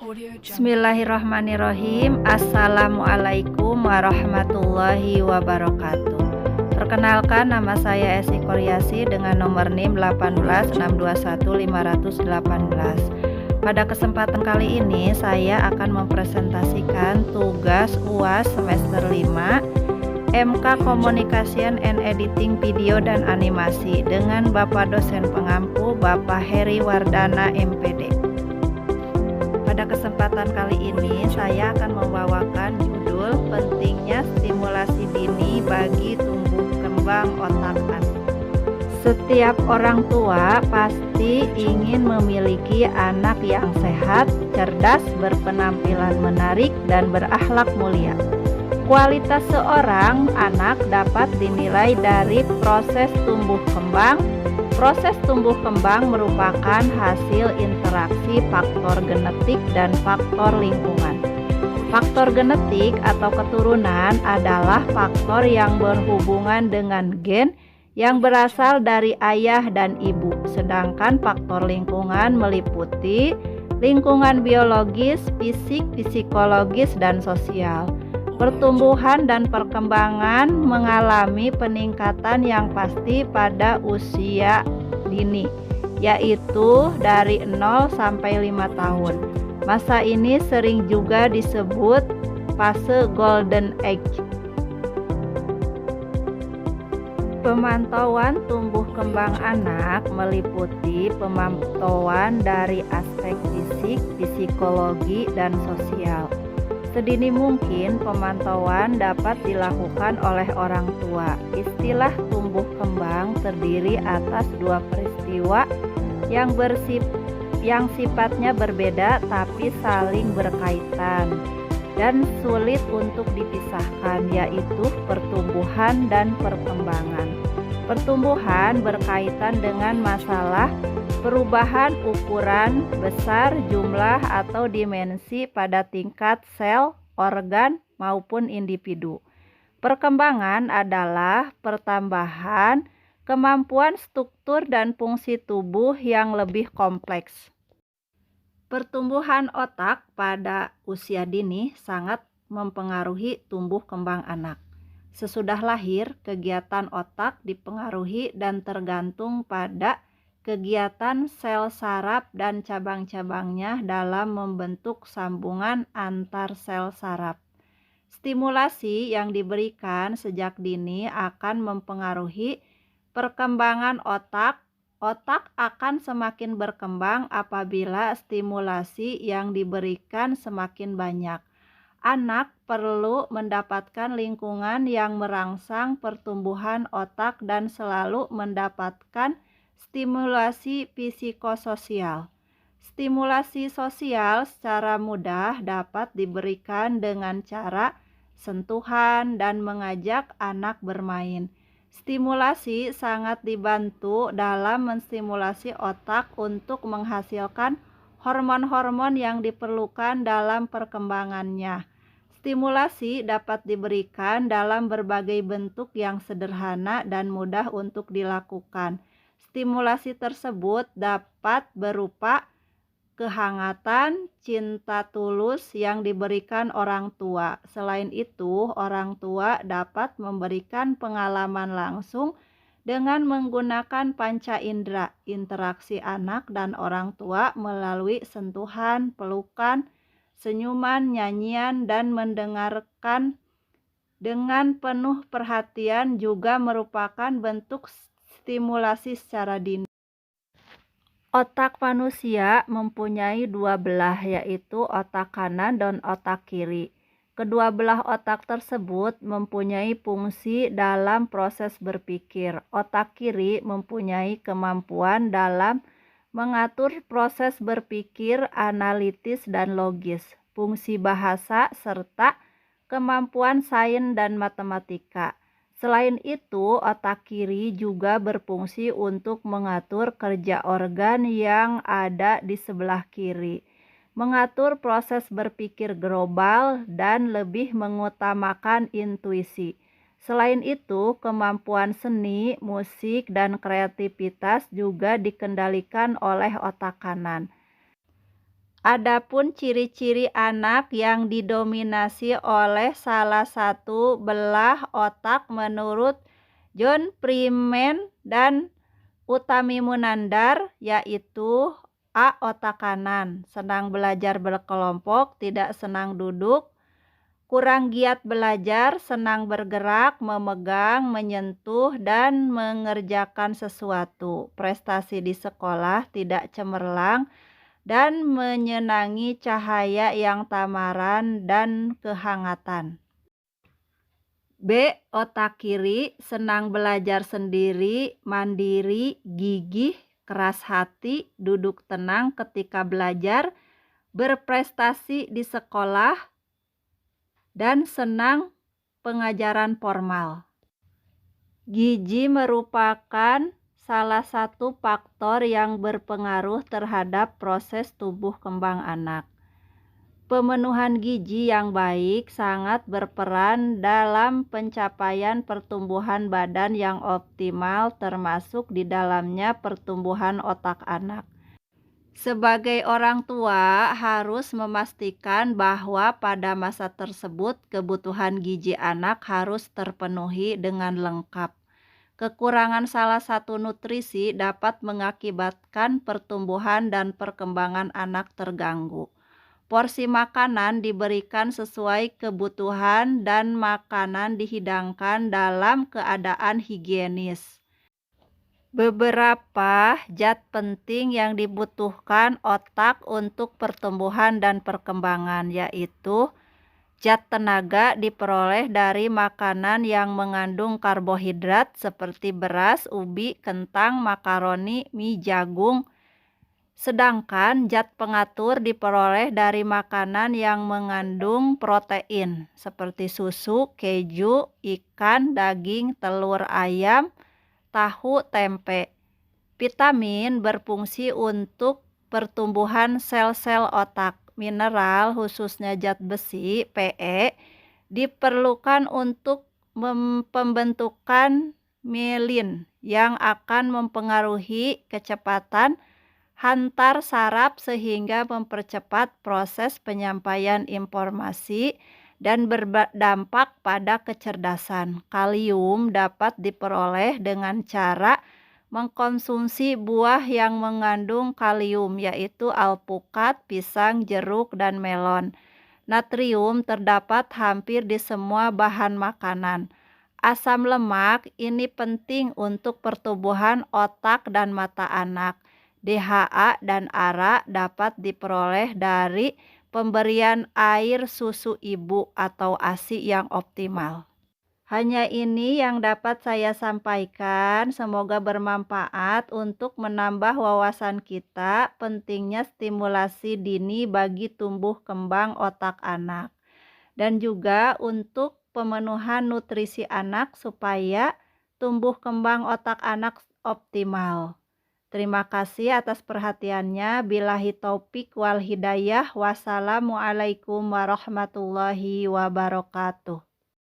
Bismillahirrahmanirrahim. Assalamualaikum warahmatullahi wabarakatuh. Perkenalkan, nama saya Esi Koryasi dengan nomor NIM 18621 518. Pada kesempatan kali ini saya akan mempresentasikan tugas UAS semester 5 MK Communication and Editing Video dan Animasi dengan Bapak dosen pengampu Bapak Heri Wardana MPD. Pada kesempatan kali ini saya akan membawakan judul pentingnya stimulasi dini bagi tumbuh kembang otak anak. Setiap orang tua pasti ingin memiliki anak yang sehat, cerdas, berpenampilan menarik, dan berakhlak mulia. Kualitas seorang anak dapat dinilai dari proses tumbuh kembang. Proses tumbuh kembang merupakan hasil interaksi faktor genetik dan faktor lingkungan. Faktor genetik atau keturunan adalah faktor yang berhubungan dengan gen yang berasal dari ayah dan ibu, sedangkan faktor lingkungan meliputi lingkungan biologis, fisik, psikologis, dan sosial. Pertumbuhan dan perkembangan mengalami peningkatan yang pasti pada usia dini, yaitu dari 0 sampai 5 tahun. Masa ini sering juga disebut fase golden age. Pemantauan tumbuh kembang anak meliputi pemantauan dari aspek fisik, psikologi, dan sosial. Sedini mungkin pemantauan dapat dilakukan oleh orang tua. Istilah tumbuh kembang terdiri atas dua peristiwa yang sifatnya berbeda tapi saling berkaitan dan sulit untuk dipisahkan, yaitu pertumbuhan dan perkembangan. Pertumbuhan berkaitan dengan masalah perubahan ukuran, besar, jumlah, atau dimensi pada tingkat sel, organ, maupun individu. Perkembangan adalah pertambahan kemampuan struktur dan fungsi tubuh yang lebih kompleks. Pertumbuhan otak pada usia dini sangat mempengaruhi tumbuh kembang anak. Sesudah lahir, kegiatan otak dipengaruhi dan tergantung pada kegiatan sel saraf dan cabang-cabangnya dalam membentuk sambungan antar sel saraf. Stimulasi yang diberikan sejak dini akan mempengaruhi perkembangan otak. Otak akan semakin berkembang apabila stimulasi yang diberikan semakin banyak. Anak perlu mendapatkan lingkungan yang merangsang pertumbuhan otak dan selalu mendapatkan stimulasi psikososial. Stimulasi sosial secara mudah dapat diberikan dengan cara sentuhan dan mengajak anak bermain. Stimulasi sangat dibantu dalam menstimulasi otak untuk menghasilkan hormon-hormon yang diperlukan dalam perkembangannya. Stimulasi dapat diberikan dalam berbagai bentuk yang sederhana dan mudah untuk dilakukan. Stimulasi tersebut dapat berupa kehangatan, cinta tulus yang diberikan orang tua. Selain itu, orang tua dapat memberikan pengalaman langsung dengan menggunakan panca indera. Interaksi anak dan orang tua melalui sentuhan, pelukan, senyuman, nyanyian, dan mendengarkan dengan penuh perhatian juga merupakan bentuk stimulasi secara dini. Otak manusia mempunyai dua belah, yaitu otak kanan dan otak kiri. Kedua belah otak tersebut mempunyai fungsi dalam proses berpikir. Otak kiri mempunyai kemampuan dalam mengatur proses berpikir analitis dan logis, fungsi bahasa, serta kemampuan sains dan matematika. Selain itu, otak kiri juga berfungsi untuk mengatur kerja organ yang ada di sebelah kiri, mengatur proses berpikir global, dan lebih mengutamakan intuisi. Selain itu, kemampuan seni, musik, dan kreativitas juga dikendalikan oleh otak kanan. Adapun ciri-ciri anak yang didominasi oleh salah satu belah otak menurut John Freeman dan Utami Munandar yaitu A. Otak kanan, senang belajar berkelompok, tidak senang duduk, kurang giat belajar, senang bergerak, memegang, menyentuh, dan mengerjakan sesuatu. Prestasi di sekolah tidak cemerlang dan menyenangi cahaya yang tamaran dan kehangatan. B. Otak kiri, senang belajar sendiri, mandiri, gigih, keras hati, duduk tenang ketika belajar, berprestasi di sekolah, dan senang pengajaran formal. Gizi merupakan salah satu faktor yang berpengaruh terhadap proses tumbuh kembang anak. Pemenuhan gizi yang baik sangat berperan dalam pencapaian pertumbuhan badan yang optimal, termasuk di dalamnya pertumbuhan otak anak. Sebagai orang tua, harus memastikan bahwa pada masa tersebut kebutuhan gizi anak harus terpenuhi dengan lengkap. Kekurangan salah satu nutrisi dapat mengakibatkan pertumbuhan dan perkembangan anak terganggu. Porsi makanan diberikan sesuai kebutuhan dan makanan dihidangkan dalam keadaan higienis. Beberapa zat penting yang dibutuhkan otak untuk pertumbuhan dan perkembangan yaitu zat tenaga diperoleh dari makanan yang mengandung karbohidrat seperti beras, ubi, kentang, makaroni, mie, jagung. Sedangkan zat pengatur diperoleh dari makanan yang mengandung protein seperti susu, keju, ikan, daging, telur ayam, tahu, tempe. Vitamin berfungsi untuk pertumbuhan sel-sel otak. Mineral, khususnya zat besi, Pe, diperlukan untuk pembentukan mielin yang akan mempengaruhi kecepatan hantar saraf sehingga mempercepat proses penyampaian informasi dan berdampak pada kecerdasan. Kalium dapat diperoleh dengan cara mengkonsumsi buah yang mengandung kalium yaitu alpukat, pisang, jeruk, dan melon. Natrium terdapat hampir di semua bahan makanan. Asam lemak ini penting untuk pertumbuhan otak dan mata anak. DHA dan ARA dapat diperoleh dari pemberian air susu ibu atau ASI yang optimal. Hanya ini yang dapat saya sampaikan. Semoga bermanfaat untuk menambah wawasan kita pentingnya stimulasi dini bagi tumbuh kembang otak anak dan juga untuk pemenuhan nutrisi anak supaya tumbuh kembang otak anak optimal. Terima kasih atas perhatiannya. Billahi taufik wal hidayah. Wassalamualaikum warahmatullahi wabarakatuh.